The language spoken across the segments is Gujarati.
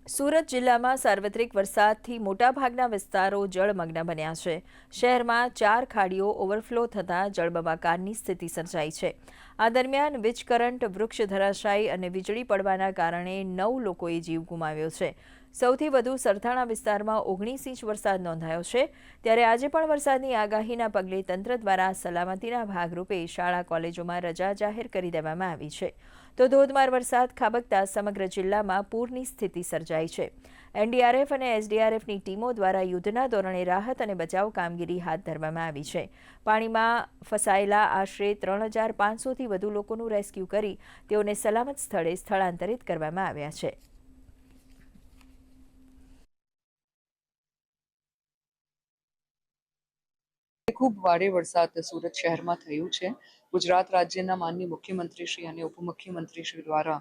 સુરત જિલ્લામાં સાર્વત્રિક વરસાદથી મોટાભાગના વિસ્તારો જળમગ્ન બન્યા છે. શહેરમાં 4 ખાડીઓ ઓવરફ્લો થતાં જળબંબાકારની સ્થિતિ સર્જાઈ છે. આ દરમિયાન વીજ કરંટ, વૃક્ષ ધરાશાયી અને વીજળી પડવાના કારણે 9 લોકોએ જીવ ગુમાવ્યો છે. સૌથી વધુ સરથાણા વિસ્તારમાં 19 ઇંચ વરસાદ નોંધાયો છે. ત્યારે આજે પણ વરસાદની આગાહીના પગલે તંત્ર દ્વારા સલામતીના ભાગરૂપે શાળા કોલેજોમાં રજા જાહેર કરી દેવામાં આવી છે. તો ધોધમાર વરસાદ ખાબકતા સમગ્ર જિલ્લામાં પૂરની સ્થિતિ સર્જાઈ છે. એનડીઆરએફ અને એસડીઆરએફની ટીમો દ્વારા યુદ્ધના ધોરણે રાહત અને બચાવ કામગીરી હાથ ધરવામાં આવી છે. પાણીમાં ફસાયેલા આશરે 3,500થી વધુ લોકોનું રેસ્ક્યુ કરી તેઓને સલામત સ્થળે સ્થળાંતરિત કરવામાં આવ્યા છે. ખૂબ ભારે વરસાદ સુરત શહેરમાં થયું છે. ગુજરાત રાજ્યના માનનીય મુખ્યમંત્રી શ્રી અને ઉપમુખ્યમંત્રી શ્રી દ્વારા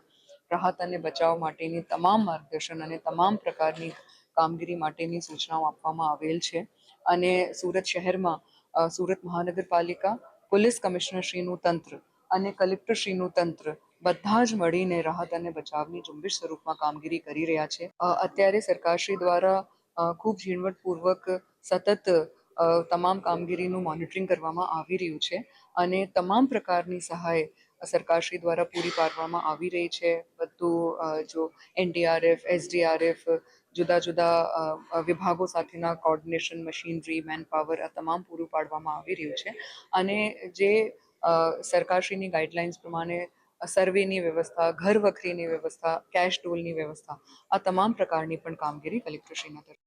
રાહત અને બચાવ માટેની તમામ માર્ગદર્શન અને તમામ પ્રકારની કામગીરી માટેની સૂચનાઓ આપવામાં આવેલ છે. અને સુરત શહેરમાં સુરત મહાનગરપાલિકા, પોલીસ કમિશનરશ્રીનું તંત્ર અને કલેક્ટરશ્રીનું તંત્ર બધા જ મળીને રાહત અને બચાવની ઝુંબેશ સ્વરૂપમાં કામગીરી કરી રહ્યા છે. અત્યારે સરકારશ્રી દ્વારા ખૂબ ઝીણવટપૂર્વક સતત તમામ કામગીરીનું મોનિટરિંગ કરવામાં આવી રહ્યું છે અને તમામ પ્રકારની સહાય સરકારશ્રી દ્વારા પૂરી પાડવામાં આવી રહી છે. બધું જો એનડીઆરએફ, એસડીઆરએફ, જુદા જુદા વિભાગો સાથેના કોર્ડિનેશન, મશીનરી, મેનપાવર આ તમામ પૂરું પાડવામાં આવી રહ્યું છે. અને જે સરકારશ્રીની ગાઈડલાઇન્સ પ્રમાણે સર્વેની વ્યવસ્થા, ઘર વખરીની વ્યવસ્થા, કેશ ટોલની વ્યવસ્થા આ તમામ પ્રકારની પણ કામગીરી કલેક્ટરશ્રીના તરફ